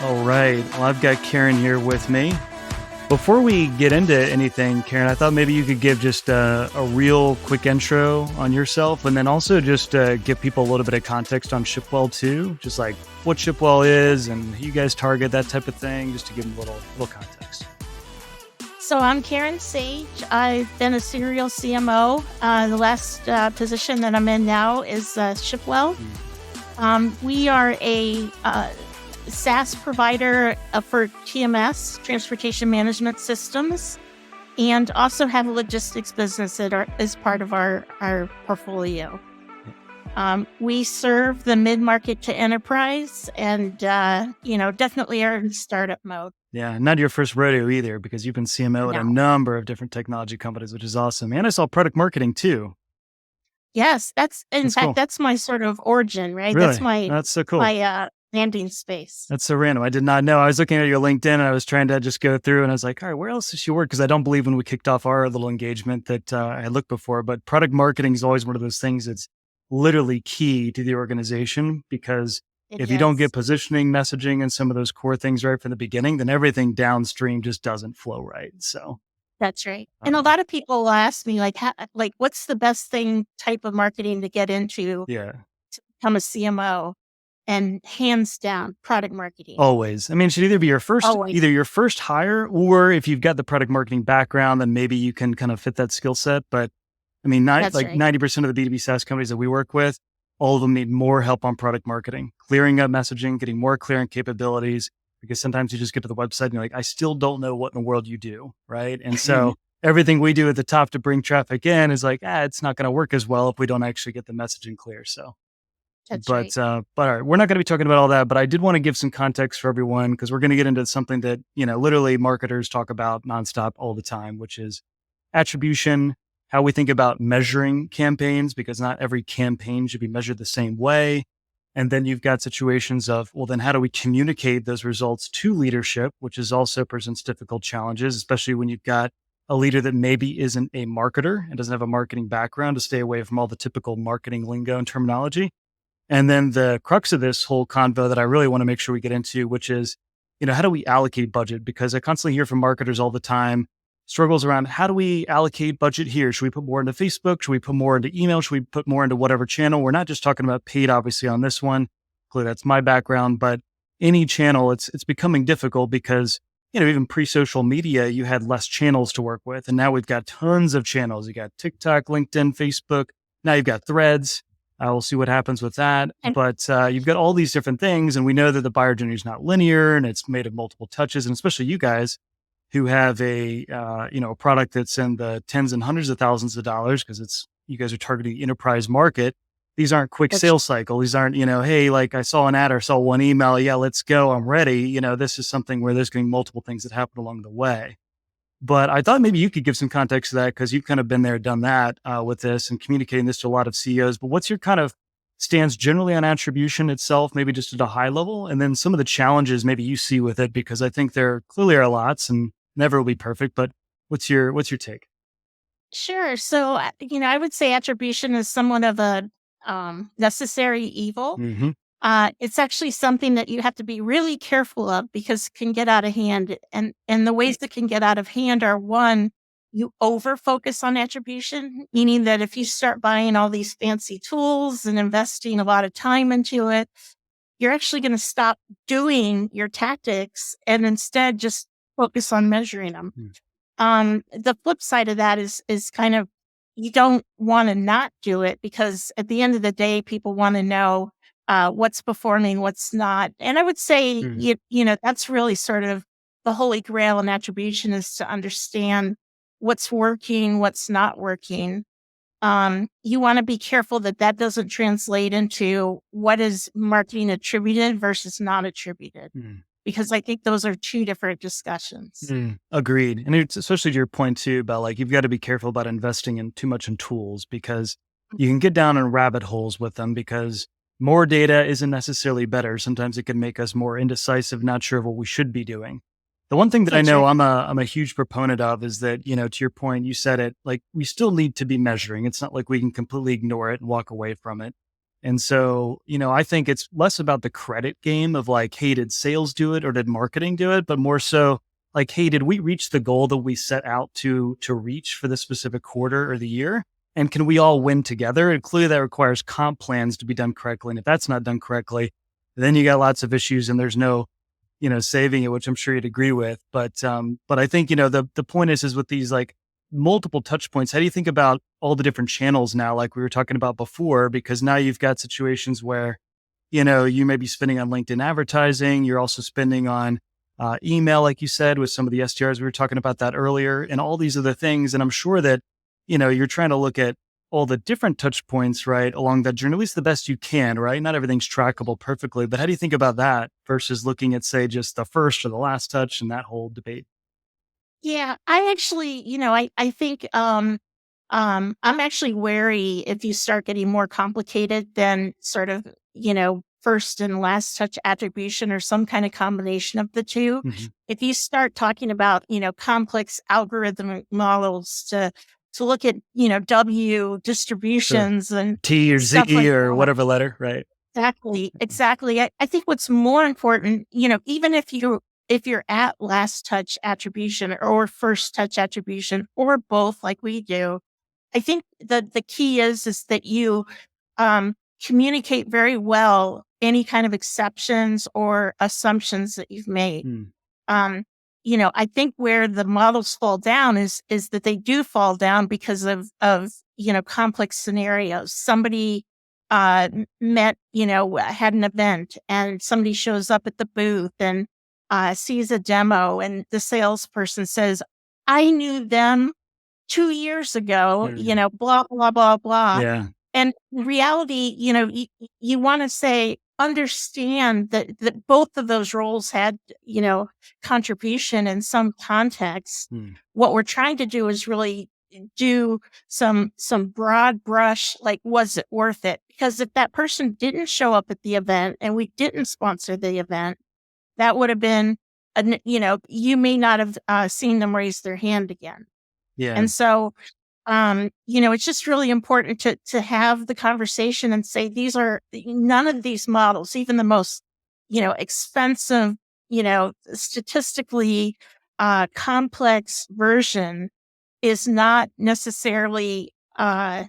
All right. Well, I've got Karen here with me. Before we get into anything, Karen, I thought maybe you could give just a real quick intro on yourself, and then also just give people a little bit of context on Shipwell too, just like what Shipwell is and who you guys target, that type of thing, just to give them a little context. So I'm Karen Sage. I've been a serial CMO. The last position that I'm in now is Shipwell. We are a SaaS provider for TMS, Transportation Management Systems, and also have a logistics business that is part of our portfolio. We serve the mid-market to enterprise and, definitely are in startup mode. Yeah, not your first rodeo either, because you've been CMO at a number of different technology companies, which is awesome. And I saw product marketing too. Yes, that's fact, cool. That's my sort of origin, right? Really? That's so cool. My landing space. That's so random. I did not know. I was looking at your LinkedIn and I was trying to just go through and I was like, all right, where else does she work? Because I don't believe when we kicked off our little engagement that I had looked before, but product marketing is always one of those things that's literally key to the organization, because if you don't get positioning, messaging, and some of those core things right from the beginning, then everything downstream just doesn't flow right. So that's right. And a lot of people ask me what's the best type of marketing to get into to become a CMO? And hands down, product marketing. Always. I mean, it should either be your first hire, or if you've got the product marketing background, then maybe you can kind of fit that skill set. But I mean, 90% of the B2B SaaS companies that we work with, all of them need more help on product marketing, clearing up messaging, getting more clear on capabilities, because sometimes you just get to the website and you're like, I still don't know what in the world you do, right? And so everything we do at the top to bring traffic in is like, it's not going to work as well if we don't actually get the messaging clear. So. But all right, we're not going to be talking about all that, but I did want to give some context for everyone, because we're going to get into something that, literally marketers talk about nonstop all the time, which is attribution, how we think about measuring campaigns, because not every campaign should be measured the same way. And then you've got situations of, well, then how do we communicate those results to leadership, which is also presents difficult challenges, especially when you've got a leader that maybe isn't a marketer and doesn't have a marketing background, to stay away from all the typical marketing lingo and terminology. And then the crux of this whole convo that I really want to make sure we get into, which is, how do we allocate budget? Because I constantly hear from marketers all the time, struggles around, how do we allocate budget here? Should we put more into Facebook? Should we put more into email? Should we put more into whatever channel? We're not just talking about paid, obviously, on this one. Clearly, that's my background, but any channel, it's becoming difficult because, even pre-social media, you had less channels to work with. And now we've got tons of channels. You got TikTok, LinkedIn, Facebook. Now you've got Threads. We'll see what happens with that. But you've got all these different things. And we know that the buyer journey is not linear and it's made of multiple touches. And especially you guys who have a product that's in the tens and hundreds of thousands of dollars, because you guys are targeting the enterprise market. These aren't quick sales cycle. These aren't, hey, like I saw an ad or saw one email. Yeah, let's go. I'm ready. This is something where there's going to be multiple things that happen along the way. But I thought maybe you could give some context to that, because you've kind of been there, done that with this and communicating this to a lot of CEOs. But what's your kind of stance generally on attribution itself, maybe just at a high level, and then some of the challenges maybe you see with it? Because I think there clearly are lots and never will be perfect. But what's your take? Sure. So, I would say attribution is somewhat of a necessary evil. Mm-hmm. It's actually something that you have to be really careful of, because it can get out of hand. And the ways that can get out of hand are, one, you over focus on attribution, meaning that if you start buying all these fancy tools and investing a lot of time into it, you're actually going to stop doing your tactics and instead just focus on measuring them. The flip side of that is kind of, you don't want to not do it, because at the end of the day, people want to know what's performing, what's not. And I would say, that's really sort of the holy grail in attribution, is to understand what's working, what's not working. You want to be careful that doesn't translate into what is marketing attributed versus not attributed, because I think those are two different discussions. Agreed. And it's especially to your point too, about you've got to be careful about investing in too much in tools, because you can get down in rabbit holes with them, because more data isn't necessarily better. Sometimes it can make us more indecisive, not sure of what we should be doing. The one thing that I know I'm a huge proponent of is that, to your point, you said it, we still need to be measuring. It's not like we can completely ignore it and walk away from it. And so, I think it's less about the credit game of like, hey, did sales do it or did marketing do it? But more so like, hey, did we reach the goal that we set out to reach for this specific quarter or the year? And can we all win together? And clearly that requires comp plans to be done correctly. And if that's not done correctly, then you got lots of issues and there's no, saving it, which I'm sure you'd agree with. But I think, the point is with these like multiple touch points, how do you think about all the different channels now, like we were talking about before? Because now you've got situations where, you may be spending on LinkedIn advertising. You're also spending on email, like you said, with some of the SDRs. We were talking about that earlier and all these other things. And I'm sure that, you're trying to look at all the different touch points, right, along that journey, at least the best you can, right? Not everything's trackable perfectly, but how do you think about that versus looking at, say, just the first or the last touch and that whole debate? Yeah, I actually, I think I'm actually wary if you start getting more complicated than sort of, first and last touch attribution or some kind of combination of the two. Mm-hmm. If you start talking about, complex algorithmic models to look at, W distributions Sure. and T or Z stuff like or that. whatever letter, right? Exactly. I think what's more important, even if you're at last touch attribution or first touch attribution or both like we do, I think the key is that you communicate very well any kind of exceptions or assumptions that you've made. Hmm. I think where the models fall down is that they do fall down because of complex scenarios. Somebody met, had an event and somebody shows up at the booth and sees a demo and the salesperson says, I knew them 2 years ago, blah, blah, blah, blah. Yeah. And in reality, you want to say, understand that both of those roles had, contribution in some context. Hmm. What we're trying to do is really do some broad brush, like, was it worth it? Because if that person didn't show up at the event and we didn't sponsor the event, that would have been, you may not have seen them raise their hand again. Yeah. And so, it's just really important to have the conversation and say, none of these models, even the most, expensive, statistically complex version is not necessarily 100%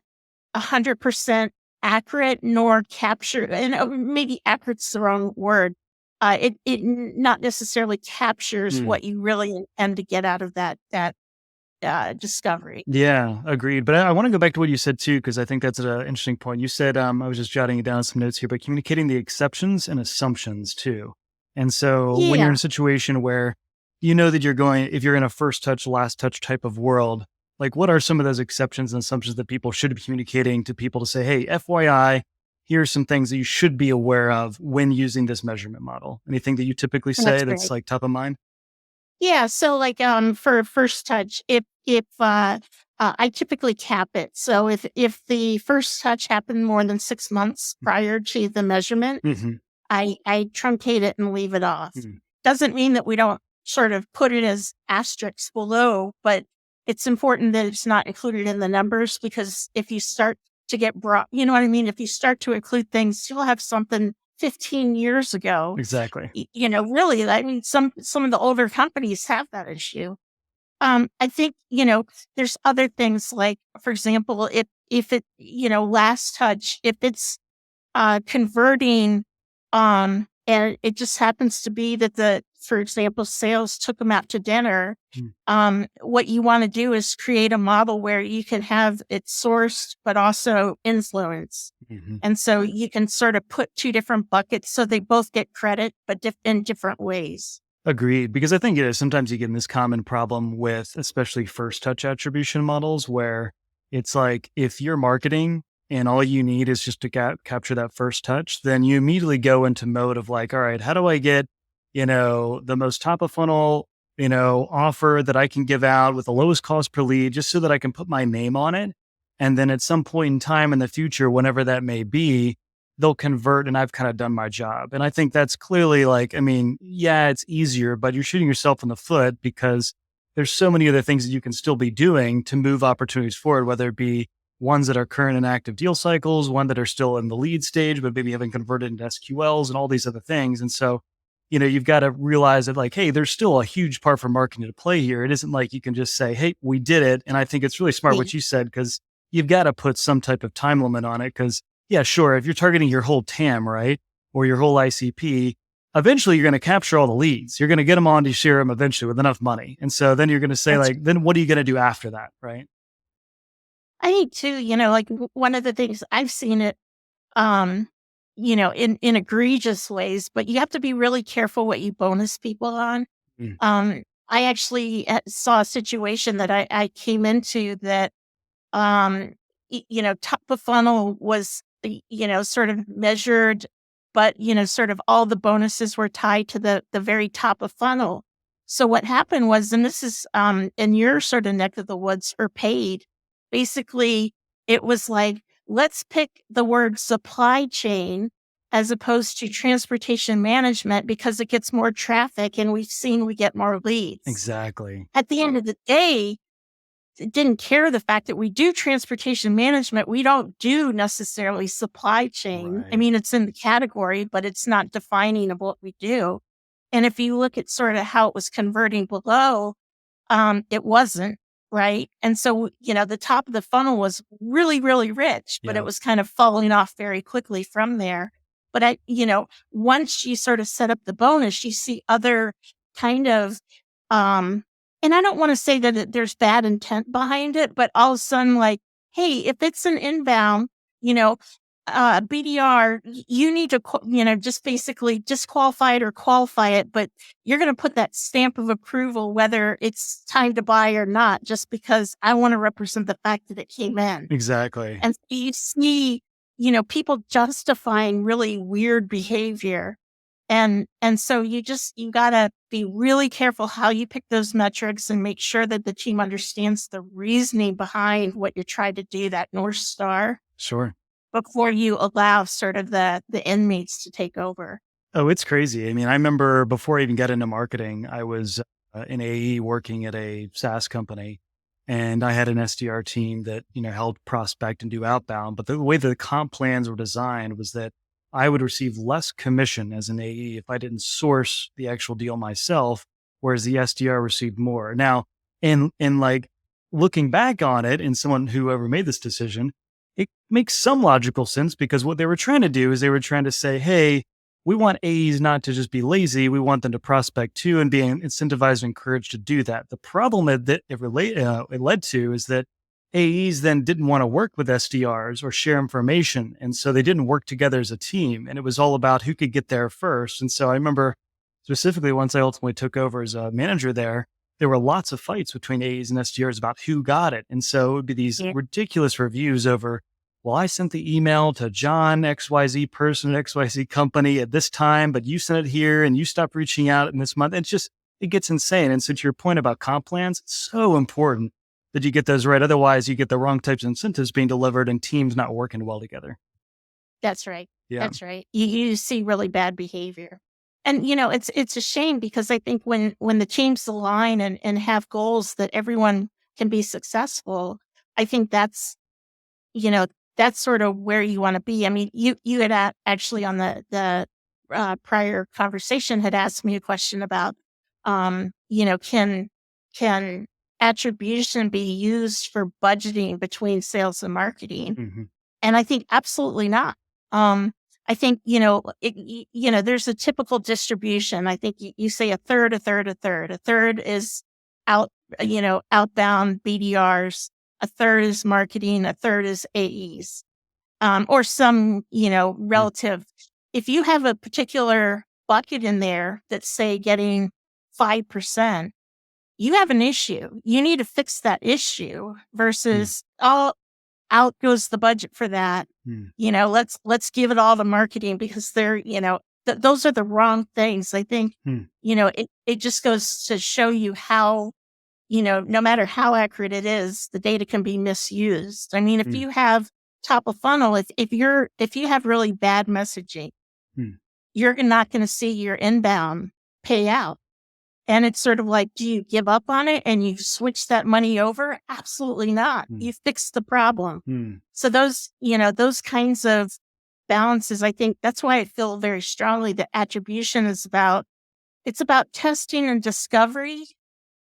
accurate nor capture, and maybe accurate's the wrong word. It not necessarily captures what you really intend to get out of that discovery. Yeah, agreed. But I want to go back to what you said too, because I think that's an interesting point. You said, I was just jotting down some notes here, but communicating the exceptions and assumptions too. And so when you're in a situation where you know that if you're in a first touch, last touch type of world, like what are some of those exceptions and assumptions that people should be communicating to people to say, hey, FYI, here are some things that you should be aware of when using this measurement model? Anything that you typically say that's like top of mind? Yeah. So like, for first touch, if I typically cap it. So if the first touch happened more than 6 months prior to the measurement, Mm-hmm. I truncate it and leave it off. Mm-hmm. Doesn't mean that we don't sort of put it as asterisks below, but it's important that it's not included in the numbers, because if you start to get broad, you know what I mean? If you start to include things, you'll have something 15 years ago. Exactly. Really, I mean, some of the older companies have that issue. I think, there's other things like, for example, if it, last touch, if it's converting, and it just happens to be that for example, sales took them out to dinner. What you want to do is create a model where you can have it sourced, but also influence. Mm-hmm. And so you can sort of put two different buckets so they both get credit, but in different ways. Agreed. Because I think sometimes you get in this common problem with especially first touch attribution models where it's like if you're marketing and all you need is just to capture that first touch, then you immediately go into mode of like, all right, how do I get, the most top of funnel, offer that I can give out with the lowest cost per lead, just so that I can put my name on it. And then at some point in time in the future, whenever that may be, they'll convert and I've kind of done my job. And I think that's clearly like, I mean, yeah, it's easier, but you're shooting yourself in the foot because there's so many other things that you can still be doing to move opportunities forward, whether it be ones that are current and active deal cycles, one that are still in the lead stage, but maybe haven't converted into SQLs and all these other things. And so, you've got to realize that like, hey, there's still a huge part for marketing to play here. It isn't like you can just say, hey, we did it. And I think it's really smart what you said, because you've got to put some type of time limit on it. Because yeah, sure, if you're targeting your whole TAM, right, or your whole ICP, eventually you're going to capture all the leads. You're going to get them onto your CRM eventually with enough money. And so then you're going to say then what are you going to do after that? Right. I think too, like one of the things I've seen it, in egregious ways, but you have to be really careful what you bonus people on. I actually saw a situation that I came into that, top of funnel was, sort of measured, but, sort of all the bonuses were tied to the very top of funnel. So what happened was, and this is in your sort of neck of the woods for paid, basically it was like, let's pick the word supply chain as opposed to transportation management because it gets more traffic and we get more leads. Exactly. At the end of the day, it didn't care the fact that we do transportation management. We don't do necessarily supply chain. Right. I mean, it's in the category, but it's not defining of what we do. And if you look at sort of how it was converting below, it wasn't, right? And so, the top of the funnel was really, really rich, but it was kind of falling off very quickly from there. But once you sort of set up the bonus, you see other kind of, and I don't want to say that there's bad intent behind it, but all of a sudden, like, hey, if it's an inbound, BDR, you need to, just basically disqualify it or qualify it, but you're going to put that stamp of approval, whether it's time to buy or not, just because I want to represent the fact that it came in. Exactly. And you see, people justifying really weird behavior. And so you gotta be really careful how you pick those metrics and make sure that the team understands the reasoning behind what you're trying to do, that North Star. Sure. Before you allow sort of the inmates to take over. Oh, it's crazy. I mean, I remember before I even got into marketing, I was in AE working at a SaaS company, and I had an SDR team that, helped prospect and do outbound. But the way the comp plans were designed was that I would receive less commission as an AE if I didn't source the actual deal myself, whereas the SDR received more. Now, in like looking back on it, and whoever made this decision, it makes some logical sense, because what they were trying to do is they were trying to say, hey, we want AEs not to just be lazy. We want them to prospect too and being incentivized and encouraged to do that. The problem that it led to is that AEs then didn't want to work with SDRs or share information. And so they didn't work together as a team. And it was all about who could get there first. And so I remember specifically once I ultimately took over as a manager there were lots of fights between AEs and SDRs about who got it. And so it would be these ridiculous reviews over, well, I sent the email to John, XYZ person at XYZ company at this time, but you sent it here and you stopped reaching out in this month. It gets insane. And so to your point about comp plans, it's so important that you get those right. Otherwise, you get the wrong types of incentives being delivered and teams not working well together. That's right. Yeah. That's right. You see really bad behavior. And, it's a shame, because I think when the teams align and have goals that everyone can be successful, I think that's sort of where you want to be. I mean, you had actually on the prior conversation had asked me a question about, can attribution be used for budgeting between sales and marketing? Mm-hmm. And I think absolutely not. I think, there's a typical distribution. I think you say a third, a third, a third. A third is outbound BDRs. A third is marketing. A third is AEs, or some, relative. If you have a particular bucket in there that's, say, getting 5%, you have an issue. You need to fix that issue versus, out goes the budget for that. Let's give it all to marketing because they're, those are the wrong things. I think, it just goes to show you how, no matter how accurate it is, the data can be misused. I mean, if you have top of funnel, if you have really bad messaging, you're not going to see your inbound pay out. And it's sort of like, do you give up on it and you switch that money over? Absolutely not. You fix the problem. So those kinds of balances, I think that's why I feel very strongly that attribution is it's about testing and discovery.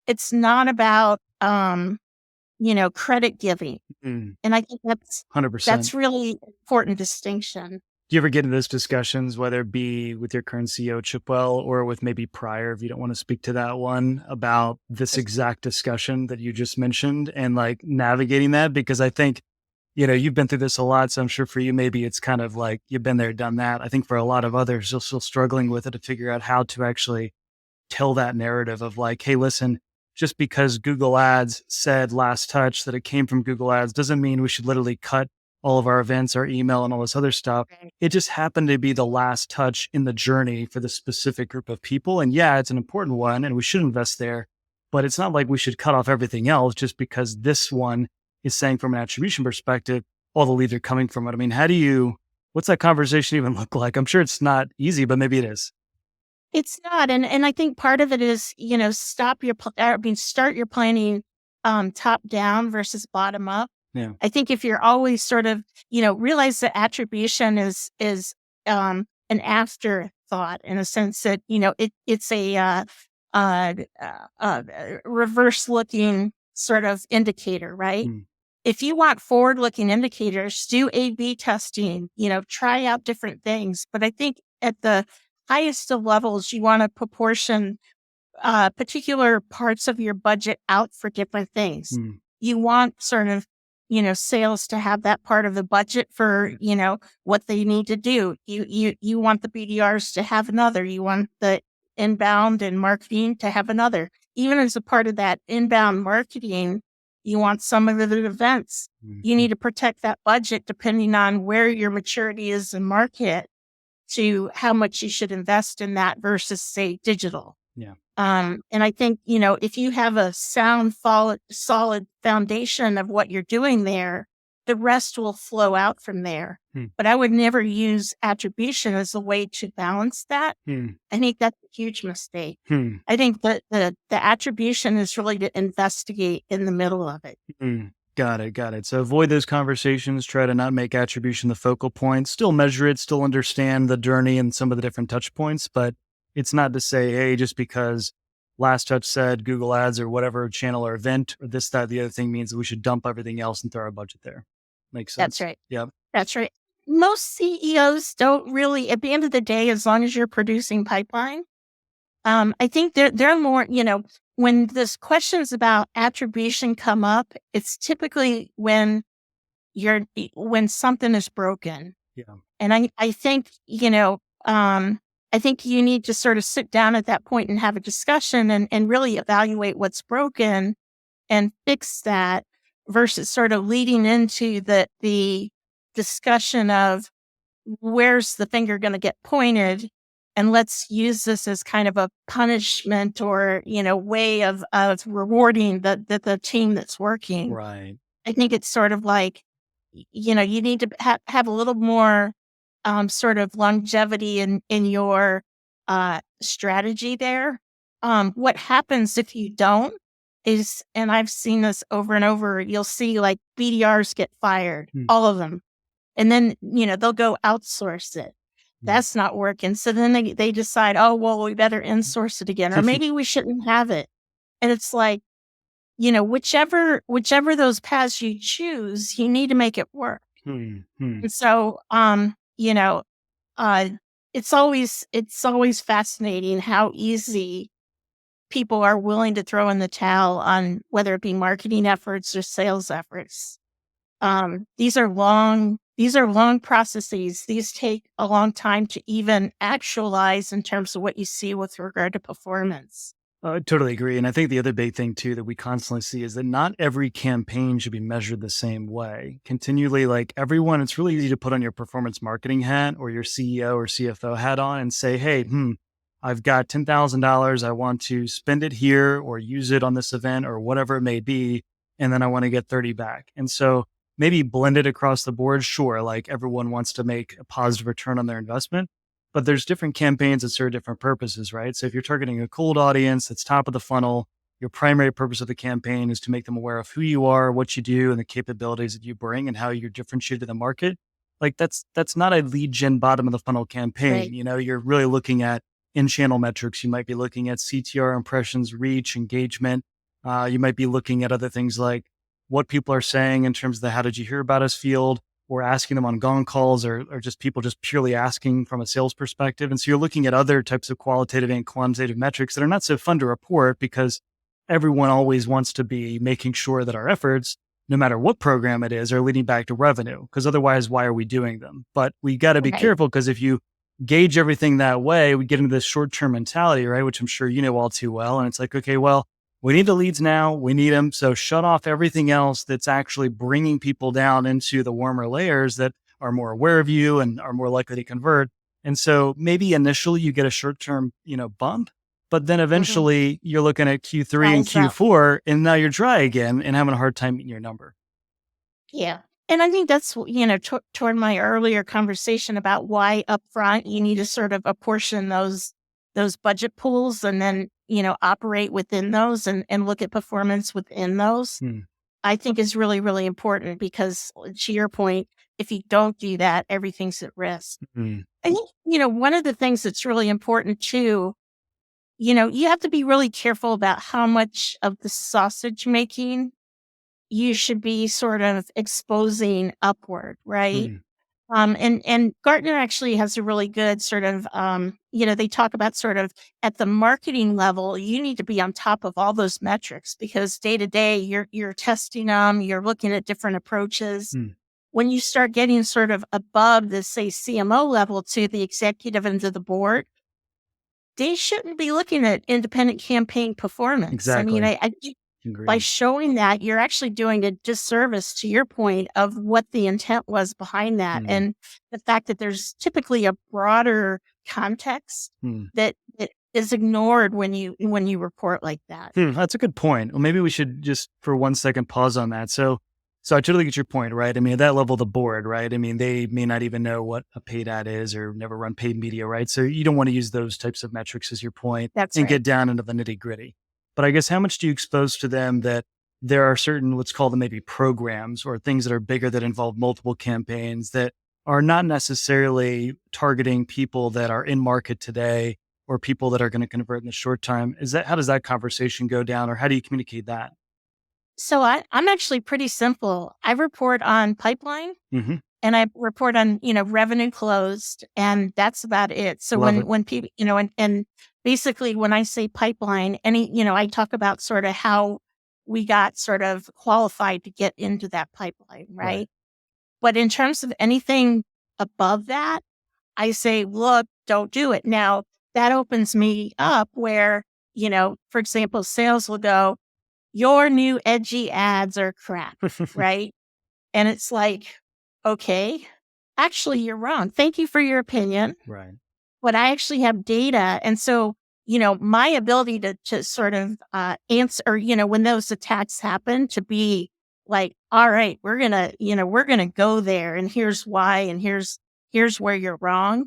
It's not about, credit giving. And I think that's 100%. That's really important distinction. Do you ever get into those discussions, whether it be with your current CEO, Shipwell, or with maybe prior, if you don't want to speak to that one, about this exact discussion that you just mentioned and like navigating that? Because I think, you've been through this a lot. So I'm sure for you, maybe it's kind of like you've been there, done that. I think for a lot of others, they're still struggling with it to figure out how to actually tell that narrative of like, hey, listen, just because Google Ads said last touch that it came from Google Ads doesn't mean we should literally cut all of our events, our email, and all this other stuff. It just happened to be the last touch in the journey for the specific group of people. And yeah, it's an important one and we should invest there, but it's not like we should cut off everything else just because this one is saying from an attribution perspective, all the leads are coming from it. I mean, what's that conversation even look like? I'm sure it's not easy, but maybe it is. It's not. And I think part of it is, start your planning top down versus bottom up. Yeah. I think if you're always sort of, realize that attribution is an afterthought in a sense that, it's a reverse looking sort of indicator, right? If you want forward looking indicators, do A/B testing, try out different things. But I think at the highest of levels, you want to proportion particular parts of your budget out for different things. You want sort of, sales to have that part of the budget for, what they need to do. You want the BDRs to have another. You want the inbound and marketing to have another. Even as a part of that inbound marketing, you want some of the events. You need to protect that budget depending on where your maturity is in market to how much you should invest in that versus, say, digital. Yeah. And I think, if you have a sound, solid foundation of what you're doing there, the rest will flow out from there. But I would never use attribution as a way to balance that. I think that's a huge mistake. I think that the attribution is really to investigate in the middle of it. Got it. So avoid those conversations. Try to not make attribution the focal point. Still measure it, still understand the journey and some of the different touch points. But it's not to say, hey, just because last touch said Google Ads or whatever channel or event or this, that, the other thing means that we should dump everything else and throw our budget there. Makes sense. That's right. Yep. That's right. Most CEOs don't really, at the end of the day, as long as you're producing pipeline, I think they're more, when this questions about attribution come up, it's typically when something is broken. Yeah. And I think, I think you need to sort of sit down at that point and have a discussion and really evaluate what's broken and fix that versus sort of leading into the discussion of where's the finger going to get pointed, and let's use this as kind of a punishment or, way of rewarding the team that's working. Right. I think it's sort of like, you need to have a little more sort of longevity in your strategy there. What happens if you don't is, and I've seen this over and over, you'll see like BDRs get fired, all of them. And then, they'll go outsource it. That's not working. So then they decide, oh, well, we better insource it again, or maybe we shouldn't have it. And it's like, whichever those paths you choose, you need to make it work. And so, it's always fascinating how easy people are willing to throw in the towel on whether it be marketing efforts or sales efforts. These are long processes. These take a long time to even actualize in terms of what you see with regard to performance. I totally agree. And I think the other big thing too that we constantly see is that not every campaign should be measured the same way. Continually, like everyone, it's really easy to put on your performance marketing hat or your CEO or CFO hat on and say, hey, I've got $10,000. I want to spend it here or use it on this event or whatever it may be. And then I want to get 30 back. And so maybe blend it across the board. Sure. Like everyone wants to make a positive return on their investment, but there's different campaigns that serve different purposes, right? So if you're targeting a cold audience that's top of the funnel, your primary purpose of the campaign is to make them aware of who you are, what you do, and the capabilities that you bring and how you're differentiated in the market. Like that's not a lead gen bottom of the funnel campaign. Right. You know, you're really looking at in-channel metrics. You might be looking at CTR impressions, reach, engagement. You might be looking at other things like what people are saying in terms of the how did you hear about us field, or asking them on gong calls, or just people just purely asking from a sales perspective. And so you're looking at other types of qualitative and quantitative metrics that are not so fun to report because everyone always wants to be making sure that our efforts, no matter what program it is, are leading back to revenue. Because otherwise, why are we doing them? But we got to be careful, because if you gauge everything that way, we get into this short-term mentality, right? Which I'm sure you know all too well. And it's like, okay, well, we need the leads now. We need them. So shut off everything else that's actually bringing people down into the warmer layers that are more aware of you and are more likely to convert. And so maybe initially you get a short-term, bump, but then eventually you're looking at Q3 and Q4, and now you're dry again and having a hard time meeting your number. Yeah. And I think that's, toward my earlier conversation about why upfront you need to sort of apportion those budget pools and then, operate within those and look at performance within those, I think is really, really important, because to your point, if you don't do that, everything's at risk. I think, one of the things that's really important too, you have to be really careful about how much of the sausage making you should be sort of exposing upward, right? And Gartner actually has a really good sort of, they talk about sort of at the marketing level, you need to be on top of all those metrics, because day to day you're testing them, you're looking at different approaches. When you start getting sort of above the, say, CMO level to the executive and to the board, they shouldn't be looking at independent campaign performance. Exactly. I by showing that, you're actually doing a disservice, to your point, of what the intent was behind that, and the fact that there's typically a broader context that is ignored when you report like that. That's a good point. Well, maybe we should just for 1 second pause on that. So I totally get your point, right? I mean, at that level, the board, right? I mean, they may not even know what a paid ad is or never run paid media, right? So you don't want to use those types of metrics as your point. That's and right. Get down into the nitty gritty. But I guess how much do you expose to them that there are certain, let's call them maybe programs or things that are bigger that involve multiple campaigns that are not necessarily targeting people that are in market today or people that are going to convert in the short time? How does that conversation go down, or how do you communicate that? So I'm actually pretty simple. I report on pipeline and I report on, revenue closed, and that's about it. So when people, and basically when I say pipeline, I talk about sort of how we got sort of qualified to get into that pipeline, right? But in terms of anything above that, I say, look, don't do it. Now that opens me up where, for example, sales will go, your new edgy ads are crap, right? And it's like, okay, actually, you're wrong. Thank you for your opinion. Right. But I actually have data. And so, my ability to sort of answer, or, when those attacks happen, to be like, all right, we're going to go there, and here's why, and here's where you're wrong.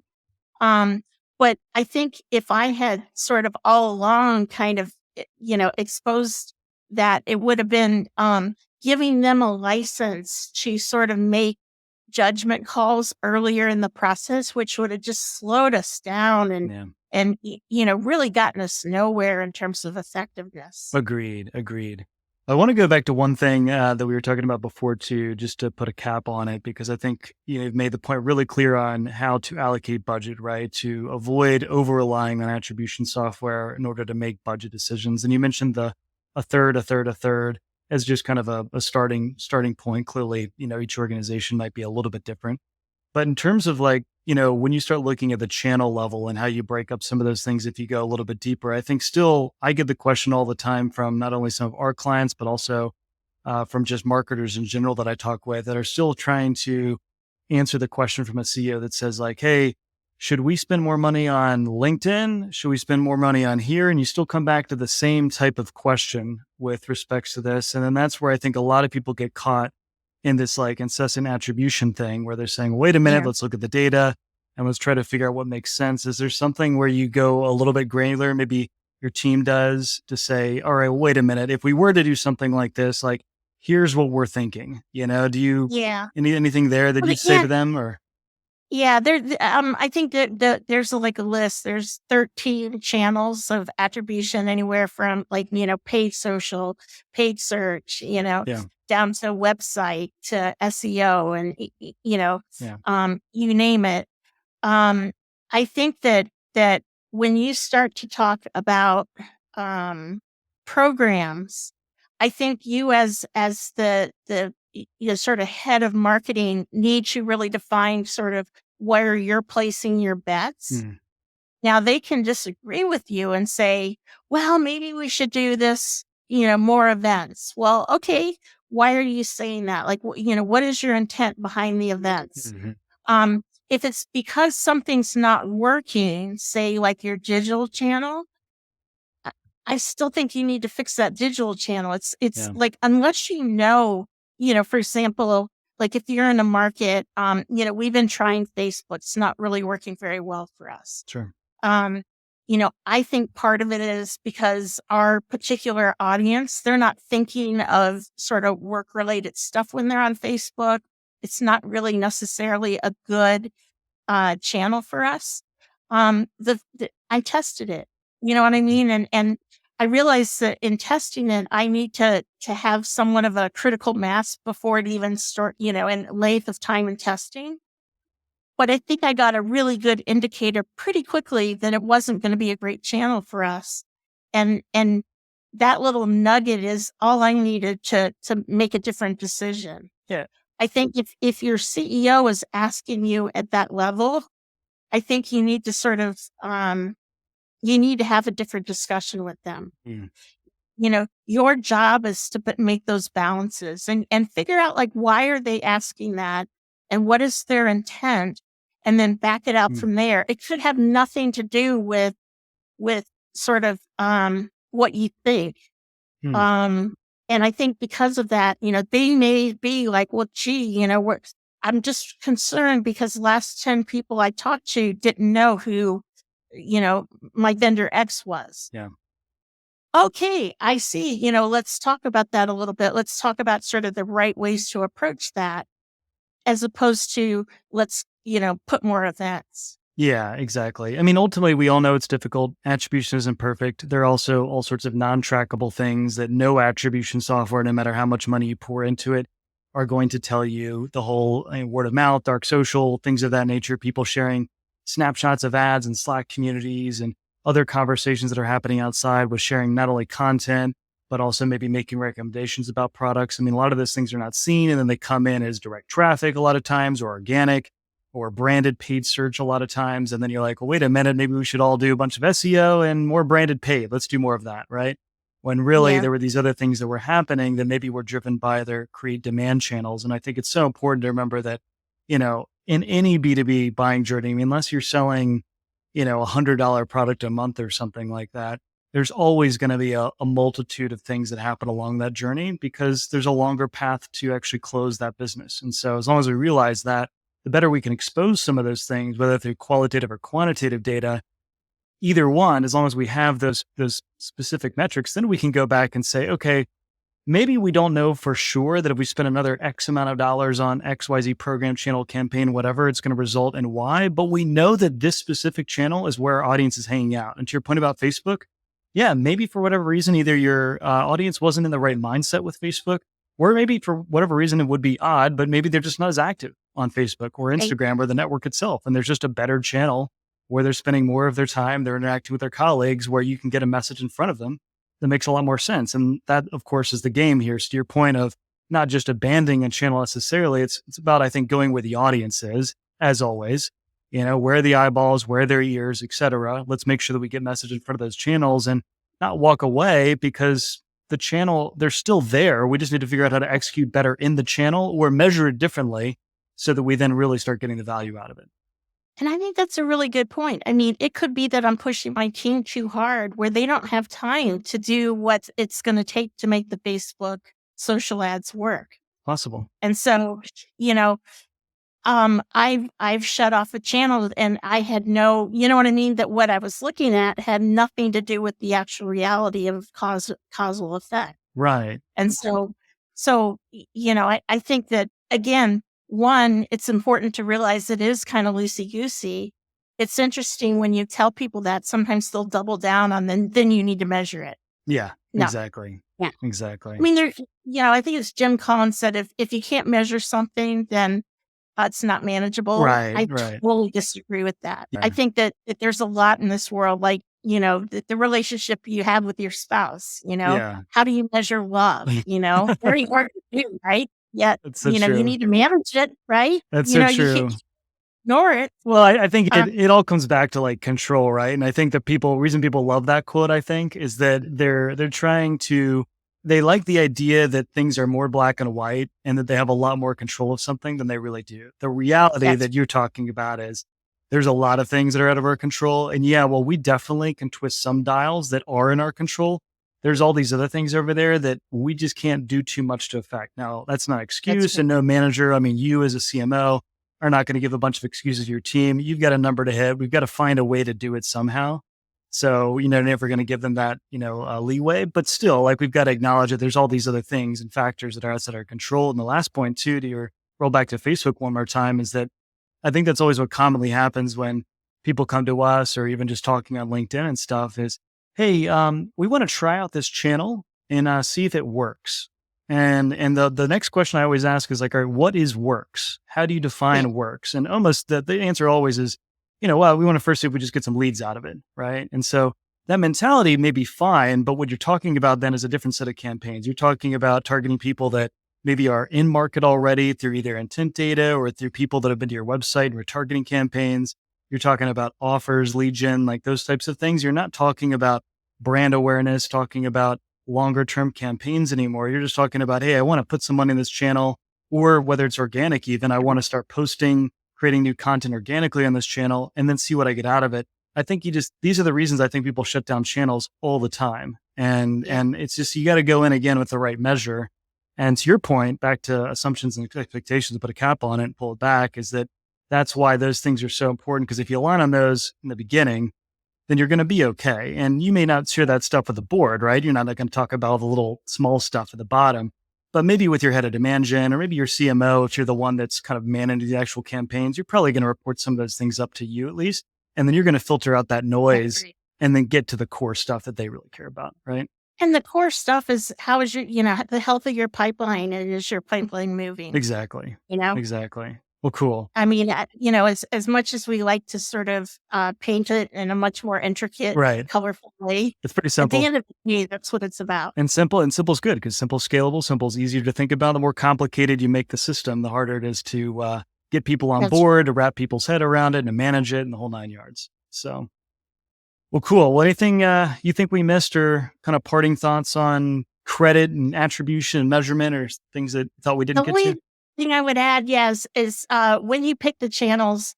But I think if I had sort of all along kind of, exposed that, it would have been giving them a license to sort of make judgment calls earlier in the process, which would have just slowed us down and really gotten us nowhere in terms of effectiveness. Agreed. I want to go back to one thing that we were talking about before too, just to put a cap on it, because I think you've made the point really clear on how to allocate budget, right? To avoid over relying on attribution software in order to make budget decisions. And you mentioned a third as just kind of a starting point. Clearly, each organization might be a little bit different. But in terms of when you start looking at the channel level and how you break up some of those things, if you go a little bit deeper, I think still I get the question all the time from not only some of our clients, but also from just marketers in general that I talk with that are still trying to answer the question from a CEO that says like, hey, should we spend more money on LinkedIn? Should we spend more money on here? And you still come back to the same type of question with respects to this. And then that's where I think a lot of people get caught in this like incessant attribution thing where they're saying, wait a minute, let's look at the data. and let's try to figure out what makes sense. Is there something where you go a little bit granular, maybe your team does, to say, all right, wait a minute, if we were to do something like this, like, here's what we're thinking, do you, Yeah. anything there that Well, you'd say to them, or? yeah, I think that there's like a list. There's 13 channels of attribution, anywhere from like, paid social, paid search, Yeah. down to website to SEO and, you name it. I think that when you start to talk about programs, I think you as the sort of head of marketing need to really define sort of where you're placing your bets. Mm. Now they can disagree with you and say, well, maybe we should do this, more events. Well, okay, why are you saying that? Like, what is your intent behind the events? Mm-hmm. If it's because something's not working, say like your digital channel, I still think you need to fix that digital channel. It's like, unless for example, like if you're in a market, we've been trying Facebook. It's not really working very well for us. Sure. I think part of it is because our particular audience, they're not thinking of sort of work-related stuff when they're on Facebook. It's not really necessarily a good channel for us. I tested it, you know what I mean? And I realized that in testing it, I need to have somewhat of a critical mass before it even start, and length of time in testing. But I think I got a really good indicator pretty quickly that it wasn't going to be a great channel for us. And that little nugget is all I needed to make a different decision. Yeah. I think if your CEO is asking you at that level, I think you need to sort of, you need to have a different discussion with them. Mm. Your job is to make those balances and figure out, like, why are they asking that and what is their intent, and then back it out from there. It could have nothing to do with sort of, what you think. And I think because of that, they may be like, well, gee, I'm just concerned because the last 10 people I talked to didn't know who, my vendor X was. Yeah. Okay, I see. Let's talk about that a little bit. Let's talk about sort of the right ways to approach that, as opposed to let's, put more events. Yeah, exactly. I mean, ultimately, we all know it's difficult. Attribution isn't perfect. There are also all sorts of non-trackable things that no attribution software, no matter how much money you pour into it, are going to tell you. The whole word of mouth, dark social, things of that nature, people sharing snapshots of ads in Slack communities and other conversations that are happening outside with sharing not only content, but also maybe making recommendations about products. I mean, a lot of those things are not seen, and then they come in as direct traffic a lot of times, or organic, or branded paid search a lot of times. And then you're like, well, wait a minute, maybe we should all do a bunch of SEO and more branded paid. Let's do more of that, right? When really there were these other things that were happening that maybe were driven by their create demand channels. And I think it's so important to remember that, in any B2B buying journey, I mean, unless you're selling, $100 product a month or something like that, there's always going to be a multitude of things that happen along that journey, because there's a longer path to actually close that business. And so as long as we realize that, the better we can expose some of those things, whether through qualitative or quantitative data, either one, as long as we have those specific metrics, then we can go back and say, okay, maybe we don't know for sure that if we spend another X amount of dollars on XYZ program, channel, campaign, whatever, it's going to result in Y, but we know that this specific channel is where our audience is hanging out. And to your point about Facebook, yeah, maybe for whatever reason, either your audience wasn't in the right mindset with Facebook, or maybe for whatever reason, it would be odd, but maybe they're just not as active on Facebook or Instagram or the network itself. And there's just a better channel where they're spending more of their time, they're interacting with their colleagues, where you can get a message in front of them that makes a lot more sense. And that, of course, is the game here. So to your point of not just abandoning a channel necessarily, it's about, I think, going where the audience is, as always, where are the eyeballs, where are their ears, et cetera. Let's make sure that we get message in front of those channels and not walk away because the channel, they're still there. We just need to figure out how to execute better in the channel or measure it differently so that we then really start getting the value out of it. And I think that's a really good point. I mean, it could be that I'm pushing my team too hard where they don't have time to do what it's going to take to make the Facebook social ads work. Possible. And so, I've shut off a channel and I had no, you know what I mean? That what I was looking at had nothing to do with the actual reality of causal effect. Right. And so, I think that again, one, it's important to realize it is kind of loosey-goosey. It's interesting when you tell people that sometimes they'll double down on then you need to measure it. Yeah, No. exactly. Yeah. Exactly. I mean, I think it's Jim Collins said, if you can't measure something, then it's not manageable. Right. I totally disagree with that. I think that there's a lot in this world, like, the relationship you have with your spouse, how do you measure love? Very hard to do, right? Yet, That's so you true. need to manage it, right? That's so true. You can't ignore it. Well, I think it all comes back to like control, right? And I think the reason people love that quote, I think, is that they're trying to, they like the idea that things are more black and white and that they have a lot more control of something than they really do. The reality that you're talking about is there's a lot of things that are out of our control. And yeah, well, we definitely can twist some dials that are in our control. There's all these other things over there that we just can't do too much to affect. Now, that's not an excuse, and no manager, I mean, you as a CMO are not going to give a bunch of excuses to your team. You've got a number to hit. We've got to find a way to do it somehow. So, never going to give them that, leeway, but still, like, we've got to acknowledge that there's all these other things and factors that are outside our control. And the last point too, to your roll back to Facebook one more time, is that I think that's always what commonly happens when people come to us or even just talking on LinkedIn and stuff is, hey, we want to try out this channel and see if it works. And the next question I always ask is like, all right, what is works? How do you define works? And almost the answer always is, well, we want to first see if we just get some leads out of it, right? And so that mentality may be fine, but what you're talking about then is a different set of campaigns. You're talking about targeting people that maybe are in market already through either intent data or through people that have been to your website and retargeting campaigns. You're talking about offers, lead gen, like those types of things. You're not talking about brand awareness, talking about longer term campaigns anymore. You're just talking about, hey, I want to put some money in this channel, or whether it's organic, even I want to start posting, creating new content organically on this channel and then see what I get out of it. I think these are the reasons I think people shut down channels all the time. And it's just, you got to go in again with the right measure. And to your point, back to assumptions and expectations, put a cap on it and pull it back, is that's why those things are so important. Because if you align on those in the beginning, then you're going to be okay. And you may not share that stuff with the board, right? You're not going to talk about all the little small stuff at the bottom, but maybe with your head of demand gen or maybe your CMO, if you're the one that's kind of managing the actual campaigns, you're probably going to report some of those things up to you at least. And then you're going to filter out that noise and then get to the core stuff that they really care about, right? And the core stuff is how is your, the health of your pipeline, and is your pipeline moving? Exactly. Exactly. Well, cool. I mean, as much as we like to sort of paint it in a much more intricate, colorful way, it's pretty simple. At the end of the day, that's what it's about. And simple is good because simple is scalable. Simple is easier to think about. The more complicated you make the system, the harder it is to get people on board, to wrap people's head around it, and to manage it, and the whole 9 yards. So, well, cool. Well, anything you think we missed, or kind of parting thoughts on credit and attribution and measurement, or things that you thought we didn't get to? Thing I would add, yes, is when you pick the channels,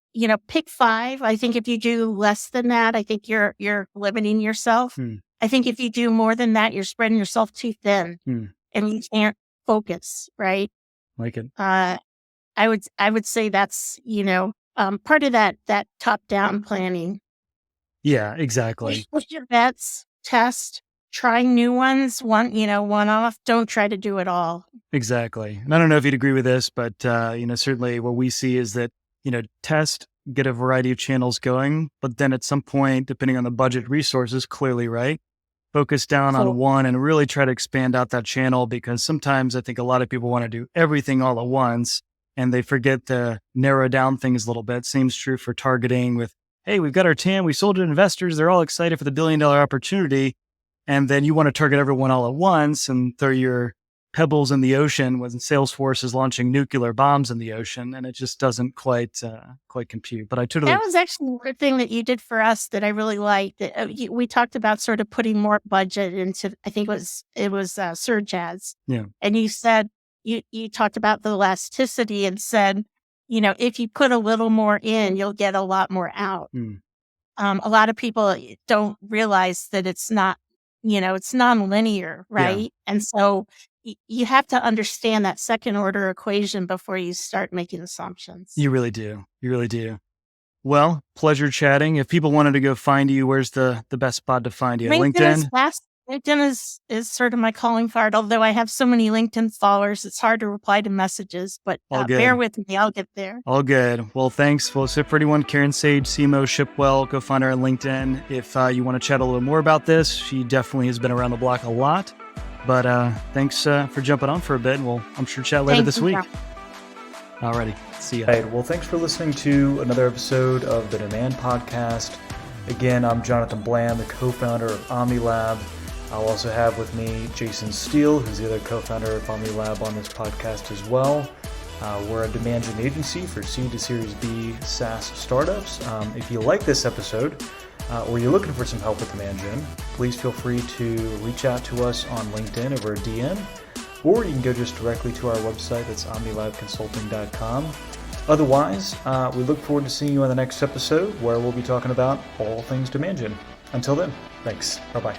pick 5. I think if you do less than that, I think you're limiting yourself. I think if you do more than that, you're spreading yourself too thin, and you can't focus, right? Like it. I would say that's part of that top down planning. Yeah, exactly. Push your bets, test. Trying new ones, one off. Don't try to do it all. Exactly. And I don't know if you'd agree with this, but, certainly what we see is that, test, get a variety of channels going, but then at some point, depending on the budget resources, clearly, right? Focus down on one and really try to expand out that channel, because sometimes I think a lot of people want to do everything all at once and they forget to narrow down things a little bit. Seems true for targeting with, hey, we've got our TAM, we sold to investors. They're all excited for the $1 billion opportunity. And then you want to target everyone all at once and throw your pebbles in the ocean when Salesforce is launching nuclear bombs in the ocean, and it just doesn't quite compute. But that was actually the thing that you did for us that I really liked. We talked about sort of putting more budget into, I think it was search ads. Yeah, and you said you talked about the elasticity and said, if you put a little more in, you'll get a lot more out. A lot of people don't realize that it's not. It's nonlinear, right? Yeah. And so, you have to understand that second order equation before you start making assumptions. You really do. You really do. Well, pleasure chatting. If people wanted to go find you, where's the best spot to find you? LinkedIn? LinkedIn is sort of my calling card. Although I have so many LinkedIn followers, it's hard to reply to messages, but bear with me. I'll get there. All good. Well, thanks. Well, so for anyone, Karen Sage, CMO, Shipwell, co-founder on LinkedIn. If you want to chat a little more about this, she definitely has been around the block a lot. But thanks for jumping on for a bit. And we'll, I'm sure, chat later this week. Alrighty. See ya. All right. Well, thanks for listening to another episode of the Demand Podcast. Again, I'm Jonathan Bland, the co-founder of Omni Lab. I'll also have with me Jason Steele, who's the other co-founder of Omni Lab on this podcast as well. We're a demand gen agency for seed to Series B SaaS startups. If you like this episode or you're looking for some help with demand gen, please feel free to reach out to us on LinkedIn over a DM, or you can go just directly to our website. That's omnilabconsulting.com. Otherwise, we look forward to seeing you on the next episode where we'll be talking about all things demand gen. Until then, thanks. Bye-bye.